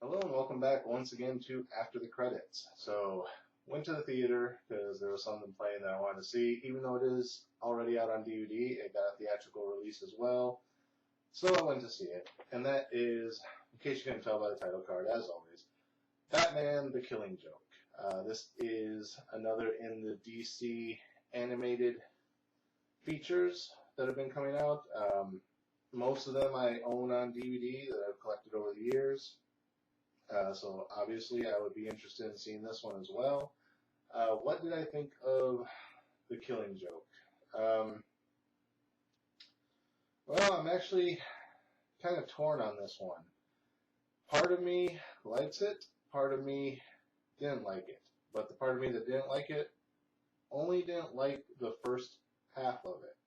Hello and welcome back once again to After the Credits. So, went to the theater because there was something playing that I wanted to see. Even though it is already out on DVD, it got a theatrical release as well. So I went to see it. And that is, in case you couldn't tell by the title card, as always, Batman the Killing Joke. This is another in the DC animated features that have been coming out. Most of them I own on DVD that I've collected over the years. So obviously I would be interested in seeing this one as well. What did I think of The Killing Joke? Well, I'm actually kind of torn on this one. Part of me likes it, part of me didn't like it. But the part of me that didn't like it only didn't like the first half of it.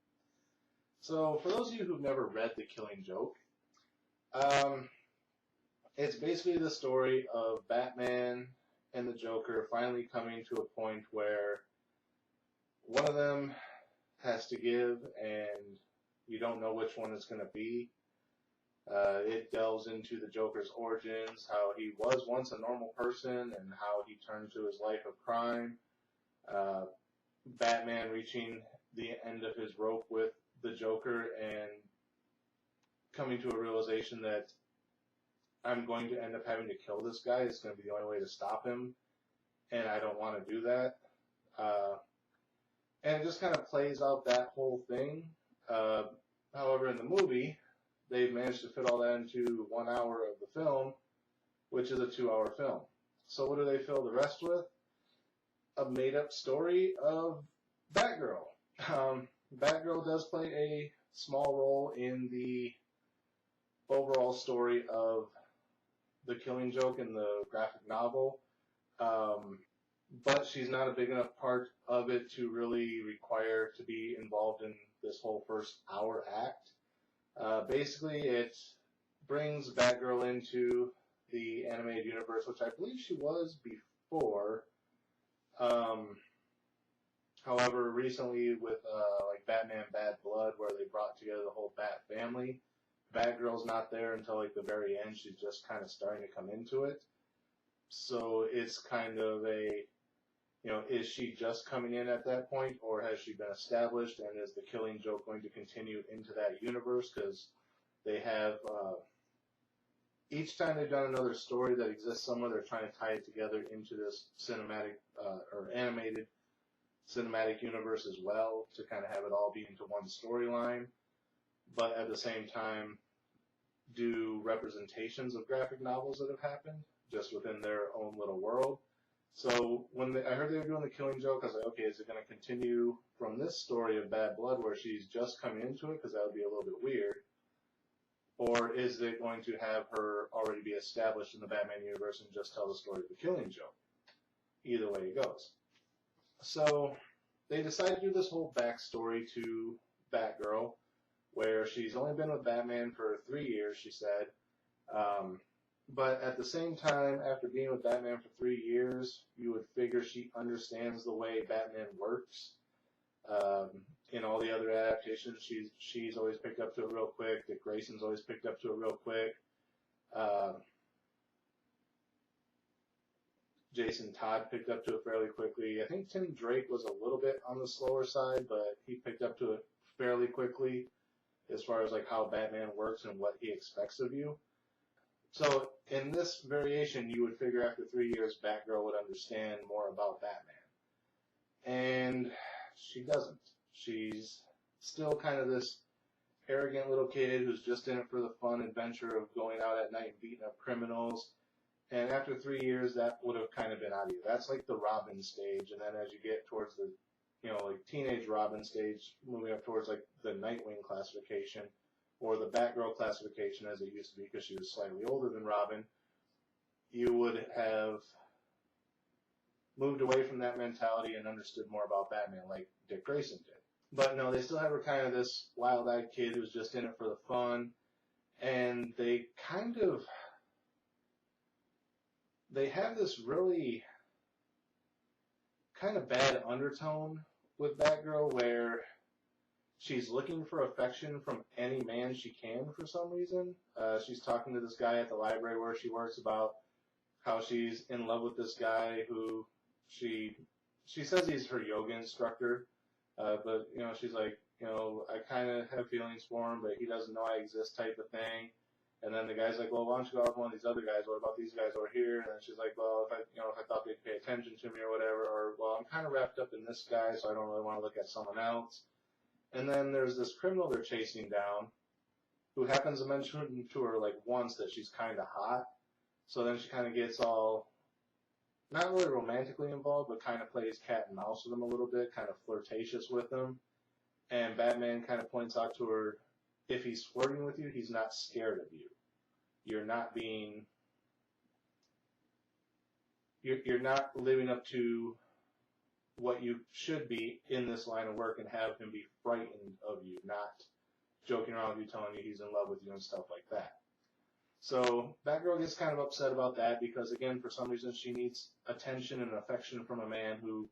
So for those of you who've never read The Killing Joke, it's basically the story of Batman and the Joker finally coming to a point where one of them has to give and you don't know which one it's going to be. It delves into the Joker's origins, how he was once a normal person and how he turned to his life of crime. Batman reaching the end of his rope with the Joker and coming to a realization that I'm going to end up having to kill this guy. It's going to be the only way to stop him, and I don't want to do that. And it just kind of plays out that whole thing. However, in the movie, they've managed to fit all that into 1 hour of the film, which is a 2-hour film. So what do they fill the rest with? A made-up story of Batgirl. Batgirl does play a small role in the overall story of The Killing Joke in the graphic novel, but she's not a big enough part of it to really require to be involved in this whole first hour act. Basically, it brings Batgirl into the animated universe, which I believe she was before. However, recently with like Batman Bad Blood, where they brought together the whole Bat family, Batgirl's not there until like the very end. She's just kind of starting to come into it. So it's kind of a, is she just coming in at that point, or has she been established, and is the Killing Joke going to continue into that universe? Because they have, each time they've done another story that exists somewhere, they're trying to tie it together into this cinematic or animated cinematic universe as well, to kind of have it all be into one storyline, but at the same time do representations of graphic novels that have happened just within their own little world. So when I heard they were doing The Killing Joke, I was like, okay, is it going to continue from this story of Bad Blood where she's just coming into it, because that would be a little bit weird, or is it going to have her already be established in the Batman universe and just tell the story of The Killing Joke? Either way it goes. So they decided to do this whole backstory to Batgirl, where she's only been with Batman for 3 years, she said. But at the same time, after being with Batman for 3 years, you would figure she understands the way Batman works. In all the other adaptations, she's always picked up to it real quick. Dick Grayson's always picked up to it real quick. Jason Todd picked up to it fairly quickly. I think Tim Drake was a little bit on the slower side, but he picked up to it fairly quickly as far as like how Batman works and what he expects of you. So in this variation, you would figure after 3 years, Batgirl would understand more about Batman. And she doesn't. She's still kind of this arrogant little kid who's just in it for the fun adventure of going out at night and beating up criminals. And after 3 years, that would have kind of been out of you. That's like the Robin stage. And then as you get towards the, like teenage Robin stage, moving up towards like the Nightwing classification, or the Batgirl classification as it used to be because she was slightly older than Robin, you would have moved away from that mentality and understood more about Batman like Dick Grayson did. But no, they still have her kind of this wild-eyed kid who's just in it for the fun. And they have this really kind of bad undertone with Batgirl where she's looking for affection from any man she can for some reason. She's talking to this guy at the library where she works about how she's in love with this guy who she says he's her yoga instructor, but she's like, I kind of have feelings for him, but he doesn't know I exist, type of thing. And then the guy's like, well, why don't you go out with one of these other guys? What about these guys over here? And then she's like, well, if I thought they'd pay attention to me or whatever, or, well, I'm kind of wrapped up in this guy, so I don't really want to look at someone else. And then there's this criminal they're chasing down who happens to mention to her, like, once that she's kind of hot. So then she kind of gets all, not really romantically involved, but kind of plays cat and mouse with him a little bit, kind of flirtatious with him. And Batman kind of points out to her, if he's flirting with you, he's not scared of you. You're not living up to what you should be in this line of work and have him be frightened of you, not joking around with you, telling you he's in love with you and stuff like that. So Batgirl gets kind of upset about that because, again, for some reason she needs attention and affection from a man who,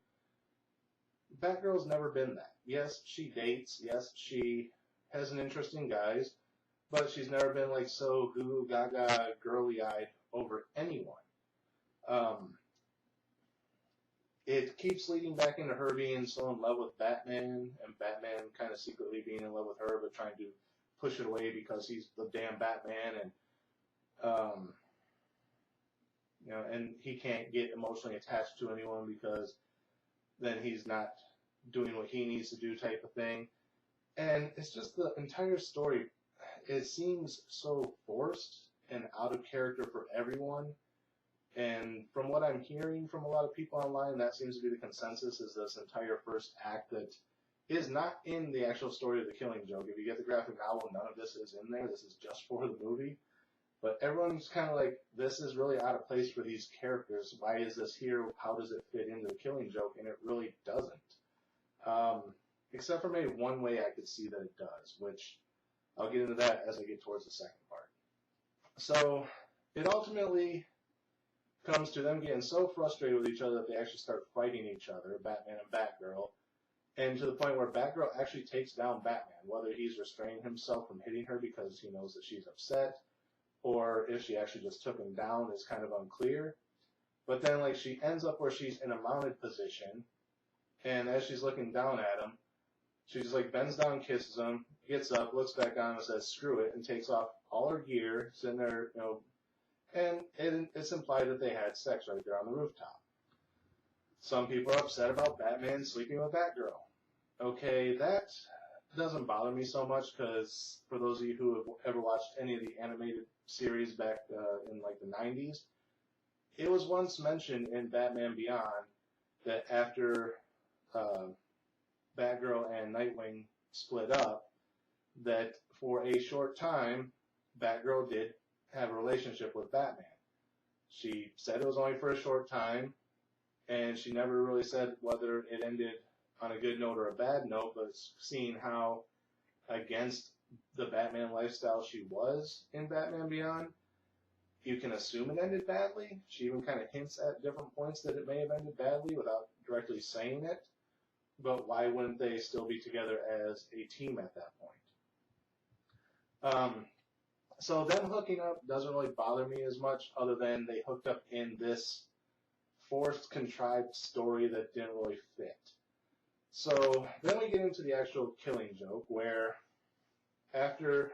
Batgirl's never been that. Yes, she dates. Yes, she has an interest in guys, but she's never been like so goo gaga girly-eyed over anyone. It keeps leading back into her being so in love with Batman, and Batman kind of secretly being in love with her, but trying to push it away because he's the damn Batman, and and he can't get emotionally attached to anyone because then he's not doing what he needs to do, type of thing. And it's just the entire story, it seems so forced and out of character for everyone. And from what I'm hearing from a lot of people online, that seems to be the consensus, is this entire first act that is not in the actual story of The Killing Joke. If you get the graphic novel, none of this is in there. This is just for the movie. But everyone's kind of like, this is really out of place for these characters. Why is this here? How does it fit into The Killing Joke? And it really doesn't. Except for maybe one way I could see that it does, which I'll get into that as I get towards the second part. So it ultimately comes to them getting so frustrated with each other that they actually start fighting each other, Batman and Batgirl, and to the point where Batgirl actually takes down Batman, whether he's restraining himself from hitting her because he knows that she's upset, or if she actually just took him down is kind of unclear. But then, like, she ends up where she's in a mounted position, and as she's looking down at him, she just, like, bends down, kisses him, gets up, looks back on him and says, screw it, and takes off all her gear, sitting there, and it's implied that they had sex right there on the rooftop. Some people are upset about Batman sleeping with Batgirl. Okay, that doesn't bother me so much because for those of you who have ever watched any of the animated series back in like the 90s, it was once mentioned in Batman Beyond that after Batgirl and Nightwing split up, that for a short time, Batgirl did have a relationship with Batman. She said it was only for a short time, and she never really said whether it ended on a good note or a bad note, but seeing how against the Batman lifestyle she was in Batman Beyond, you can assume it ended badly. She even kind of hints at different points that it may have ended badly without directly saying it. But why wouldn't they still be together as a team at that point? So them hooking up doesn't really bother me as much, other than they hooked up in this forced, contrived story that didn't really fit. So then we get into the actual Killing Joke, where after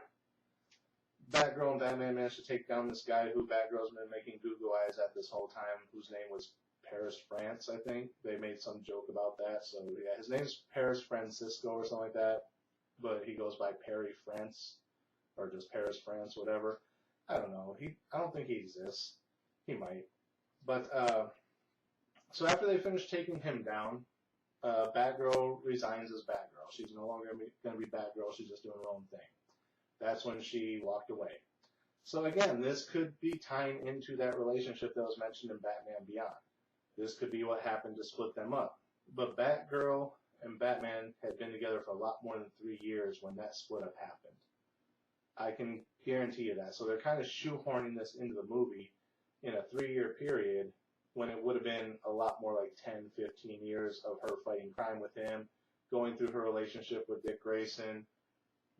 Batgirl and Batman managed to take down this guy who Batgirl's been making goo-goo eyes at this whole time, whose name was Paris France, I think. They made some joke about that. So yeah, his name's Paris Francisco or something like that, but he goes by Perry France, or just Paris France, whatever. I don't know. I don't think he exists. He might. But so after they finish taking him down, Batgirl resigns as Batgirl. She's no longer going to be Batgirl. She's just doing her own thing. That's when she walked away. So again, this could be tying into that relationship that was mentioned in Batman Beyond. This could be what happened to split them up. But Batgirl and Batman had been together for a lot more than 3 years when that split up happened. I can guarantee you that. So they're kind of shoehorning this into the movie in a 3-year period when it would have been a lot more like 10, 15 years of her fighting crime with him, going through her relationship with Dick Grayson,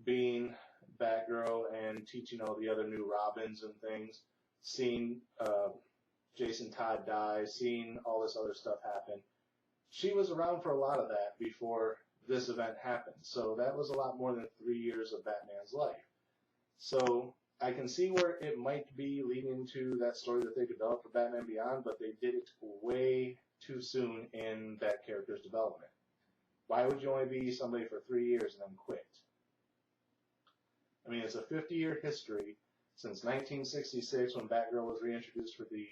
being Batgirl and teaching all the other new Robins and things, seeing Jason Todd die, seeing all this other stuff happen. She was around for a lot of that before this event happened. So that was a lot more than 3 years of Batman's life. So I can see where it might be leading to that story that they developed for Batman Beyond, but they did it way too soon in that character's development. Why would you only be somebody for 3 years and then quit? I mean, it's a 50-year history since 1966 when Batgirl was reintroduced for the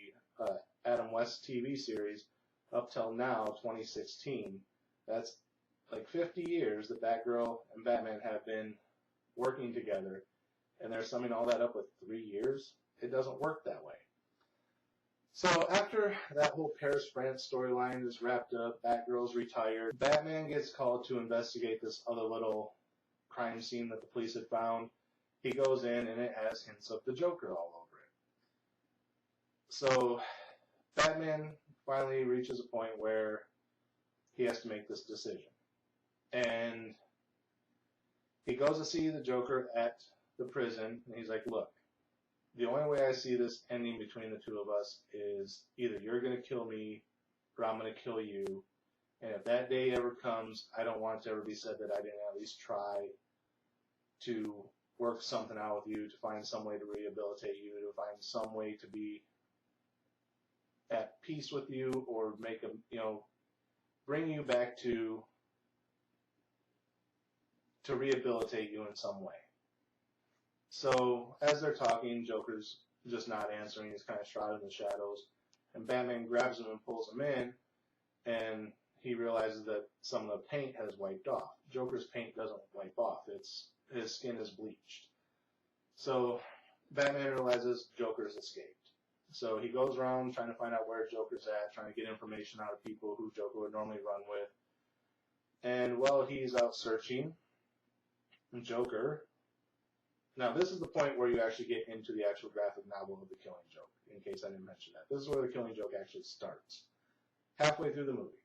Adam West TV series up till now, 2016. That's like 50 years that Batgirl and Batman have been working together, and they're summing all that up with 3 years? It doesn't work that way. So after that whole Paris, France storyline is wrapped up, Batgirl's retired, Batman gets called to investigate this other little crime scene that the police had found. He goes in and it has hints of the Joker all over it. So Batman finally reaches a point where he has to make this decision. And he goes to see the Joker at the prison, and he's like, look, the only way I see this ending between the two of us is either you're going to kill me or I'm going to kill you. And if that day ever comes, I don't want it to ever be said that I didn't at least try to work something out with you, to find some way to rehabilitate you, to find some way to be at peace with you, or make a, bring you back to rehabilitate you in some way. So as they're talking, Joker's just not answering. He's kind of shrouded in the shadows. And Batman grabs him and pulls him in, and he realizes that some of the paint has wiped off. Joker's paint doesn't wipe off. His skin is bleached. So Batman realizes Joker's escaped. So he goes around trying to find out where Joker's at, trying to get information out of people who Joker would normally run with. And while he's out searching, Joker... Now, this is the point where you actually get into the actual graphic novel of The Killing Joke, in case I didn't mention that. This is where The Killing Joke actually starts, halfway through the movie.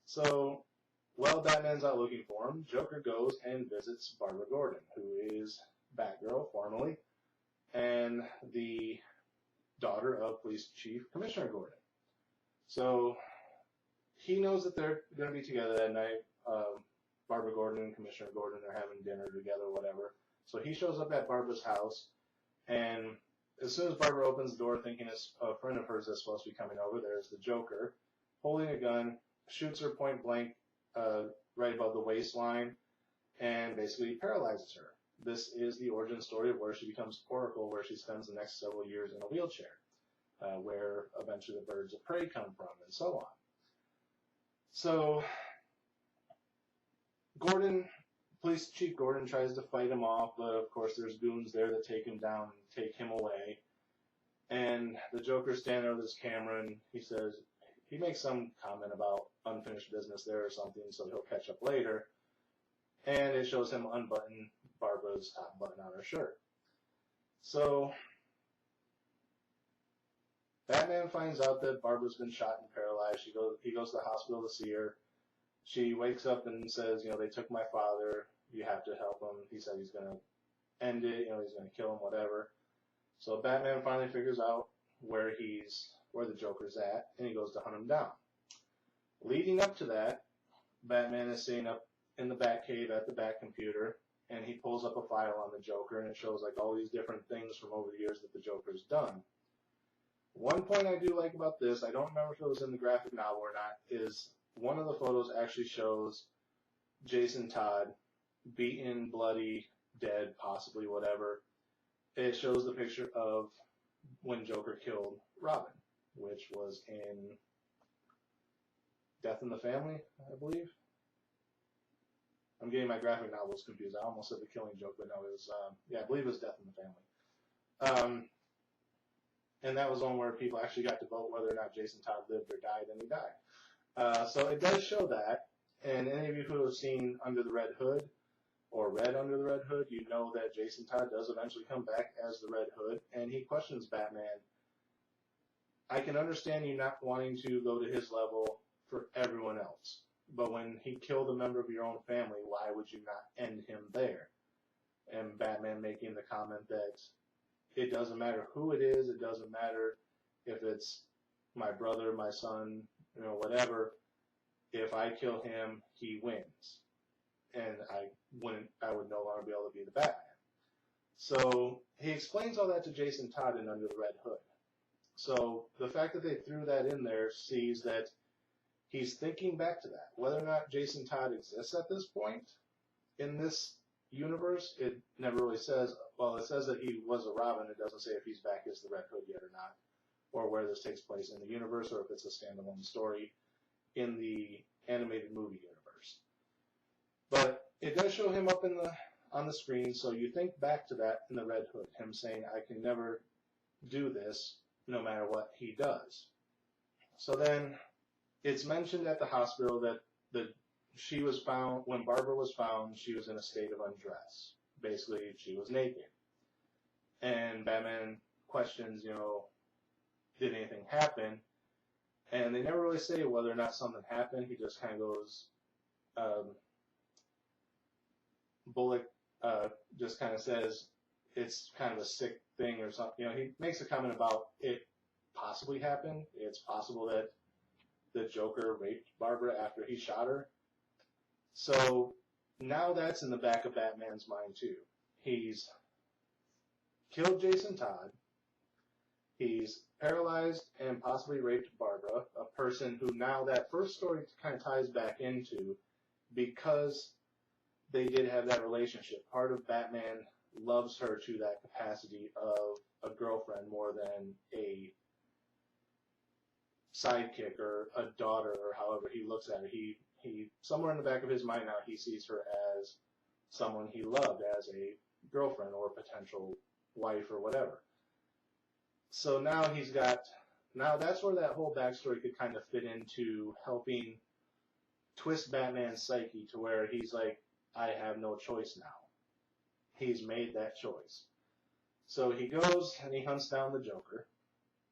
So, while Batman's out looking for him, Joker goes and visits Barbara Gordon, who is Batgirl, formerly, and the daughter of Police Chief Commissioner Gordon. So, he knows that they're going to be together that night. Barbara Gordon and Commissioner Gordon are having dinner together, whatever. So he shows up at Barbara's house, and as soon as Barbara opens the door thinking it's a friend of hers that's supposed to be coming over, there's the Joker holding a gun, shoots her point blank right above the waistline, and basically paralyzes her. This is the origin story of where she becomes Oracle, where she spends the next several years in a wheelchair, where eventually the birds of prey come from, and so on. So Police Chief Gordon tries to fight him off, but of course there's goons there that take him down and take him away. And the Joker's standing there with his camera, and he makes some comment about unfinished business there or something, so he'll catch up later. And it shows him unbutton Barbara's top button on her shirt. So Batman finds out that Barbara's been shot and paralyzed. He goes to the hospital to see her. She wakes up and says, they took my father. You have to help him. He said he's going to end it. He's going to kill him, whatever. So Batman finally figures out where the Joker's at, and he goes to hunt him down. Leading up to that, Batman is sitting up in the Batcave at the Batcomputer, and he pulls up a file on the Joker, and it shows like all these different things from over the years that the Joker's done. One point I do like about this, I don't remember if it was in the graphic novel or not, is one of the photos actually shows Jason Todd beaten, bloody, dead, possibly whatever. It shows the picture of when Joker killed Robin, which was in Death in the Family, I believe. I'm getting my graphic novels confused. I almost said The Killing Joke, but no, it was, I believe it was Death in the Family. And that was one where people actually got to vote whether or not Jason Todd lived or died, and he died. So it does show that, and any of you who have seen Under the Red Hood, or read Under the Red Hood, you know that Jason Todd does eventually come back as the Red Hood, and he questions Batman. I can understand you not wanting to go to his level for everyone else, but when he killed a member of your own family, why would you not end him there? And Batman making the comment that it doesn't matter who it is, it doesn't matter if it's my brother, my son, whatever. If I kill him, he wins, and I would no longer be able to be the Batman. So he explains all that to Jason Todd in Under the Red Hood. So the fact that they threw that in there sees that he's thinking back to that. Whether or not Jason Todd exists at this point in this universe, it never really says. Well, it says that he was a Robin. It doesn't say if he's back as the Red Hood yet or not, or where this takes place in the universe, or if it's a standalone story in the animated movie universe. But it does show him up on the screen, so you think back to that in the Red Hood, him saying, I can never do this no matter what he does. So then it's mentioned at the hospital that she was found, when Barbara was found, she was in a state of undress. Basically, she was naked. And Batman questions, did anything happen? And they never really say whether or not something happened. He just kind of goes, Bullock just kind of says it's kind of a sick thing or something. He makes a comment about it possibly happened. It's possible that the Joker raped Barbara after he shot her. So now that's in the back of Batman's mind too. He's killed Jason Todd. He's paralyzed and possibly raped Barbara, a person who now that first story kind of ties back into because they did have that relationship. Part of Batman loves her to that capacity of a girlfriend more than a sidekick or a daughter or however he looks at her. He somewhere in the back of his mind now he sees her as someone he loved, as a girlfriend or potential wife or whatever. So now that's where that whole backstory could kind of fit into helping twist Batman's psyche to where he's like, I have no choice now. He's made that choice. So he goes and he hunts down the Joker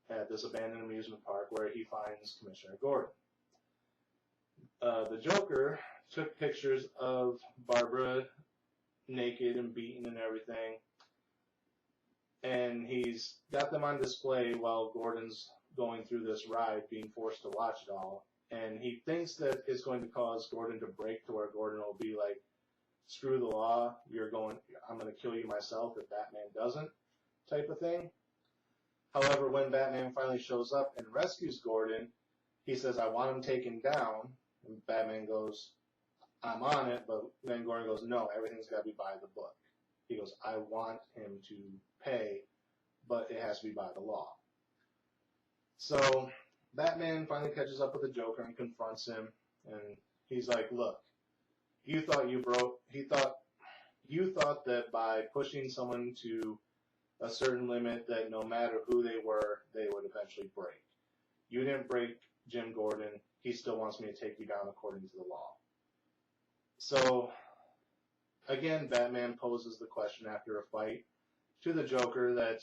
at this abandoned amusement park where he finds Commissioner Gordon. The Joker took pictures of Barbara naked and beaten and everything, and he's got them on display while Gordon's going through this ride, being forced to watch it all. And he thinks that it's going to cause Gordon to break to where Gordon will be like, screw the law, I'm going to kill you myself if Batman doesn't, type of thing. However, when Batman finally shows up and rescues Gordon, he says, I want him taken down. And Batman goes, I'm on it, but then Gordon goes, no, everything's got to be by the book. He goes, I want him to pay, but it has to be by the law. So Batman finally catches up with the Joker and confronts him, and he's like, look, you thought that by pushing someone to a certain limit that no matter who they were, they would eventually break. You didn't break Jim Gordon. He still wants me to take you down according to the law. So, again, Batman poses the question after a fight to the Joker that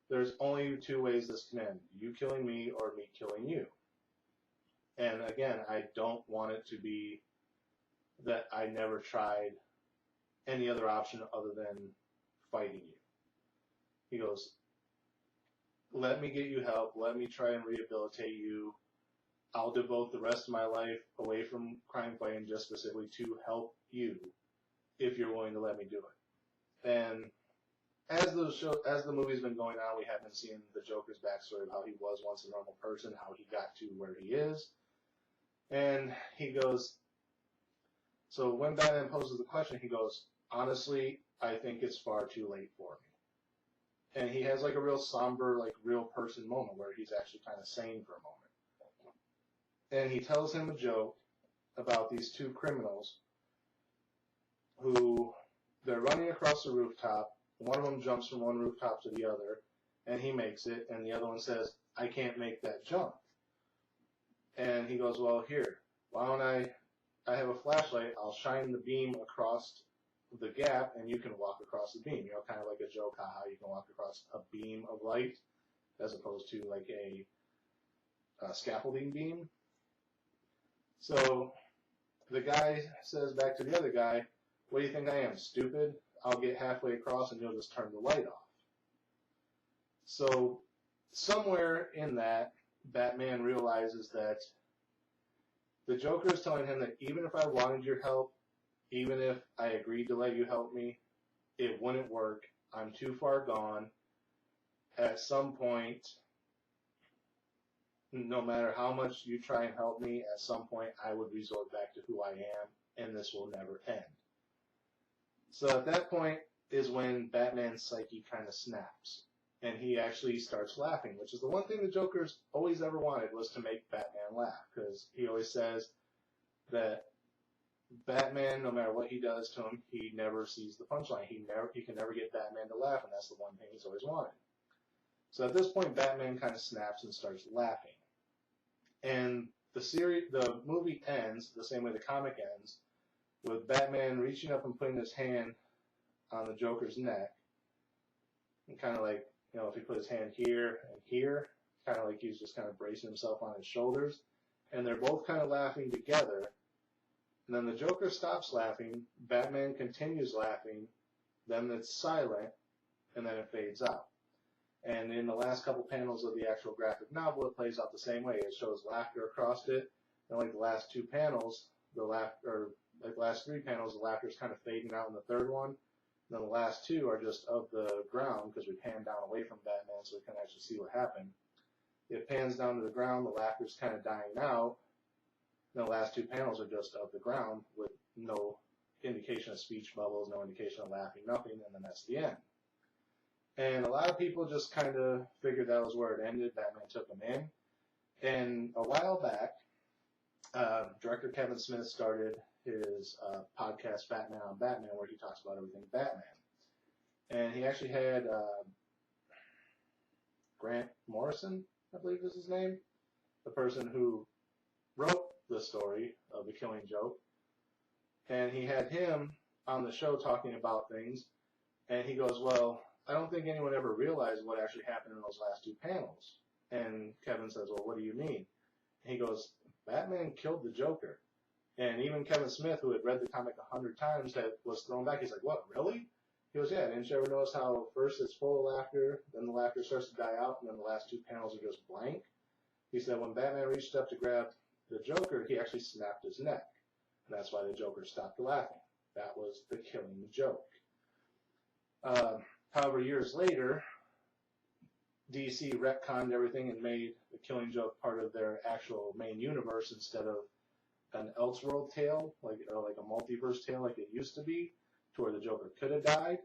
there's only two ways this can end. You killing me or me killing you. And again, I don't want it to be that I never tried any other option other than fighting you. He goes, let me get you help. Let me try and rehabilitate you. I'll devote the rest of my life away from crime fighting just specifically to help you if you're willing to let me do it. And as the movie's been going on, we have been seeing the Joker's backstory of how he was once a normal person, how he got to where he is. And he goes, so when Batman poses the question, he goes, honestly, I think it's far too late for me. And he has like a real somber, like real person moment where he's actually kind of sane for a moment. And he tells him a joke about these two criminals who they're running across the rooftop. One of them jumps from one rooftop to the other, and he makes it, and the other one says, I can't make that jump. And he goes, well, here, why don't I have a flashlight, I'll shine the beam across the gap, and you can walk across the beam. Kind of like a joke how you can walk across a beam of light, as opposed to like a scaffolding beam. So the guy says back to the other guy, what do you think I am, stupid? I'll get halfway across and you'll just turn the light off. So somewhere in that, Batman realizes that the Joker is telling him that even if I wanted your help, even if I agreed to let you help me, it wouldn't work. I'm too far gone. At some point, no matter how much you try and help me, at some point I would resort back to who I am, and this will never end. So at that point is when Batman's psyche kind of snaps, and he actually starts laughing, which is the one thing the Joker's always ever wanted, was to make Batman laugh, because he always says that Batman, no matter what he does to him, he never sees the punchline. He can never get Batman to laugh, and that's the one thing he's always wanted. So at this point, Batman kind of snaps and starts laughing. And the movie ends the same way the comic ends, with Batman reaching up and putting his hand on the Joker's neck, and kind of like, if he put his hand here and here, kind of like he's just kind of bracing himself on his shoulders, and they're both kind of laughing together. And then the Joker stops laughing, Batman continues laughing, then it's silent, and then it fades out. And in the last couple panels of the actual graphic novel, it plays out the same way. It shows laughter across it, and like the last two panels, the last three panels, the laughter's kind of fading out in the third one. And then the last two are just of the ground, because we pan down away from Batman so we can actually see what happened. It pans down to the ground, the laughter's kind of dying out. And the last two panels are just of the ground with no indication of speech bubbles, no indication of laughing, nothing, and then that's the end. And a lot of people just kind of figured that was where it ended. Batman took them in. And a while back, director Kevin Smith started his podcast, Batman on Batman, where he talks about everything Batman. And he actually had Grant Morrison, I believe is his name, the person who wrote the story of The Killing Joke. And he had him on the show talking about things. And he goes, well, I don't think anyone ever realized what actually happened in those last two panels. And Kevin says, well, what do you mean? And he goes, Batman killed the Joker. And even Kevin Smith, who had read the comic 100 times, was thrown back. He's like, what, really? He goes, yeah, didn't you ever notice how first it's full of laughter, then the laughter starts to die out, and then the last two panels are just blank? He said when Batman reached up to grab the Joker, he actually snapped his neck. And that's why the Joker stopped laughing. That was the killing joke. However, years later, DC retconned everything and made the Killing Joke part of their actual main universe instead of an Elseworld tale, like a multiverse tale like it used to be, to where the Joker could have died.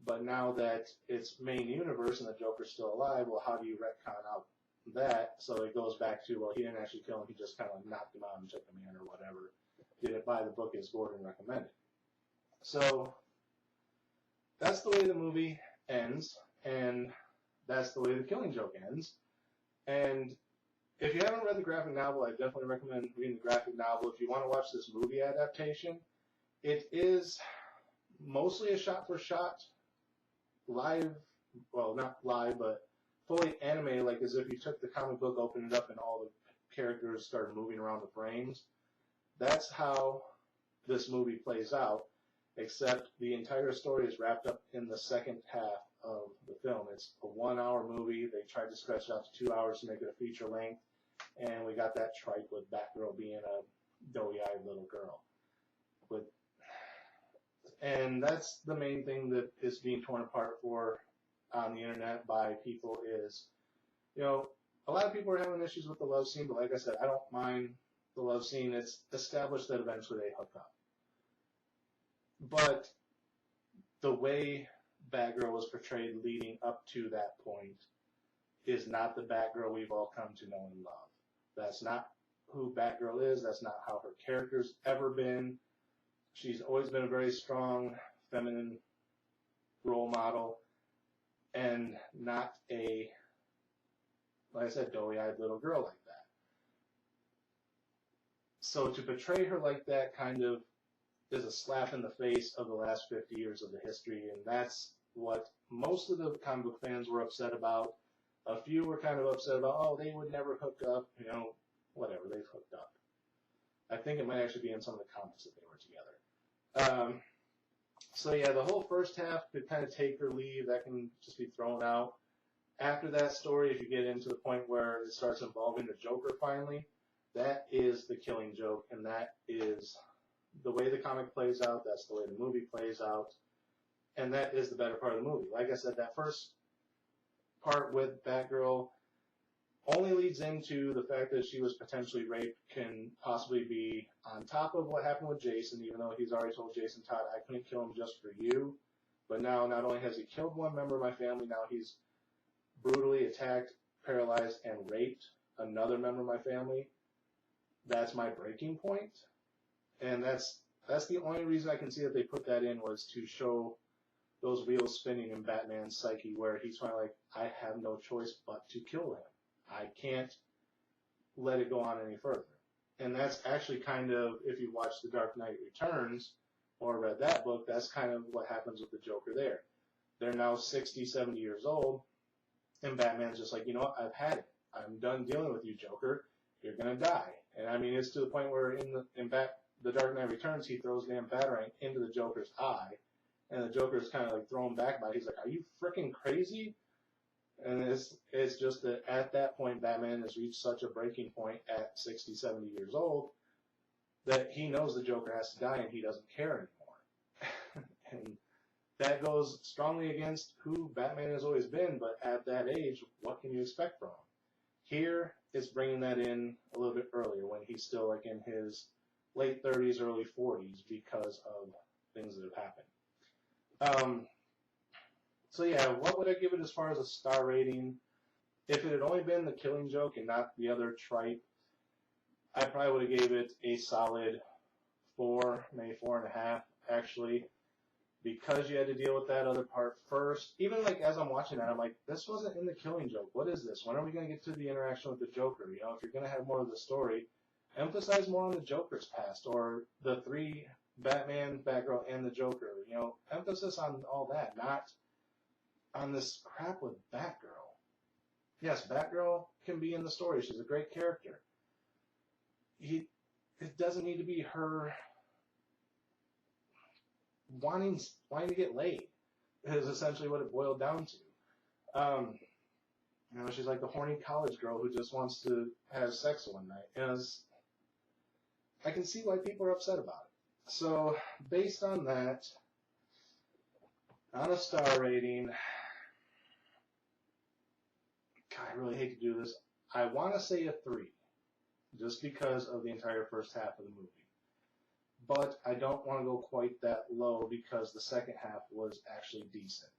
But now that it's main universe and the Joker's still alive, well, how do you retcon out that? So it goes back to, well, he didn't actually kill him, he just kind of knocked him out and took him in or whatever. Did it by the book as Gordon recommended. So that's the way the movie ends, and that's the way the Killing Joke ends. And if you haven't read the graphic novel, I definitely recommend reading the graphic novel. If you want to watch this movie adaptation, it is mostly a shot-for-shot live, well, not live, but fully animated, like as if you took the comic book, opened it up, and all the characters started moving around the frames. That's how this movie plays out, except the entire story is wrapped up in the second half of the film. It's a 1 hour movie. They tried to stretch it out to 2 hours to make it a feature length, and we got that tripe with Batgirl being a doughy-eyed little girl. And that's the main thing that is being torn apart on the internet by people is, a lot of people are having issues with the love scene, but like I said, I don't mind the love scene. It's established that eventually they hook up. But the way Batgirl was portrayed leading up to that point is not the Batgirl we've all come to know and love. That's not who Batgirl is. That's not how her character's ever been. She's always been a very strong, feminine role model and not a, like I said, doughy-eyed little girl like that. So to portray her like that kind of is a slap in the face of the last 50 years of the history, and that's what most of the comic book fans were upset about. A few were kind of upset about, oh, they would never hook up, whatever, they've hooked up. I think it might actually be in some of the comics that they were together. So yeah, the whole first half could kind of take or leave. That can just be thrown out. After that story, if you get into the point where it starts involving the Joker finally, that is the Killing Joke, and that is the way the comic plays out, that's the way the movie plays out, and that is the better part of the movie. Like I said, that first part with Batgirl only leads into the fact that she was potentially raped can possibly be on top of what happened with Jason, even though he's already told Jason Todd, I couldn't kill him just for you. But now, not only has he killed one member of my family, now he's brutally attacked, paralyzed, and raped another member of my family. That's my breaking point. And that's the only reason I can see that they put that in, was to show those wheels spinning in Batman's psyche, where he's finally like, I have no choice but to kill him. I can't let it go on any further. And that's actually kind of, if you watch The Dark Knight Returns or read that book, that's kind of what happens with the Joker there. They're now 60, 70 years old, and Batman's just like, you know what, I've had it. I'm done dealing with you, Joker. You're going to die. And I mean, it's to the point where in The Dark Knight Returns, he throws damn Batarang into the Joker's eye, and the Joker's kind of like thrown back by it. He's like, are you freaking crazy? And it's just that at that point, Batman has reached such a breaking point at 60, 70 years old that he knows the Joker has to die and he doesn't care anymore. And that goes strongly against who Batman has always been, but at that age, what can you expect from him? Here, it's bringing that in a little bit earlier, when he's still like in his late 30s, early 40s, because of things that have happened. So yeah, what would I give it as far as a star rating? If it had only been the Killing Joke and not the other tripe, I probably would have gave it a solid 4, maybe 4.5, actually, because you had to deal with that other part first. Even like as I'm watching that, I'm like, this wasn't in the Killing Joke. What is this? When are we going to get to the interaction with the Joker? You know, if you're going to have more of the story, emphasize more on the Joker's past, or the 3 Batman, Batgirl, and the Joker. You know, emphasis on all that, not on this crap with Batgirl. Yes, Batgirl can be in the story. She's a great character. It doesn't need to be her wanting to get laid, is essentially what it boiled down to. You know, she's like the horny college girl who just wants to have sex one night. And I can see why people are upset about it. So, based on that, on a star rating, God, I really hate to do this. I want to say a 3, just because of the entire first half of the movie. But I don't want to go quite that low, because the second half was actually decent.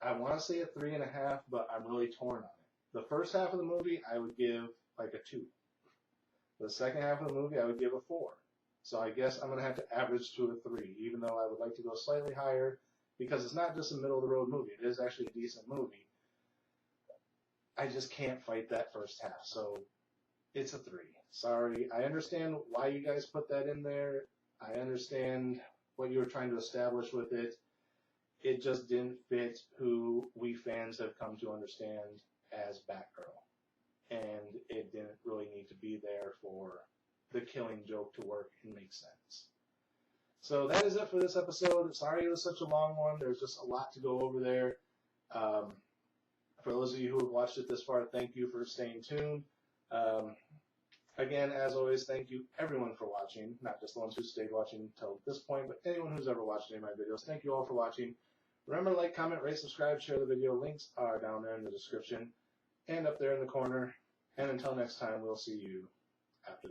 I want to say a 3.5, but I'm really torn on it. The first half of the movie, I would give like a 2. The second half of the movie, I would give a 4. So I guess I'm going to have to average to a 3, even though I would like to go slightly higher, because it's not just a middle-of-the-road movie. It is actually a decent movie. I just can't fight that first half, so it's a 3. Sorry. I understand why you guys put that in there. I understand what you were trying to establish with it. It just didn't fit who we fans have come to understand as Batgirl. And it didn't really need to be there for the Killing Joke to work and make sense. So that is it for this episode. Sorry it was such a long one. There's just a lot to go over there. For those of you who have watched it this far, thank you for staying tuned. Again, as always, thank you everyone for watching. Not just the ones who stayed watching until this point, but anyone who's ever watched any of my videos. Thank you all for watching. Remember to like, comment, rate, subscribe, share the video. Links are down there in the description and up there in the corner. And until next time, we'll see you after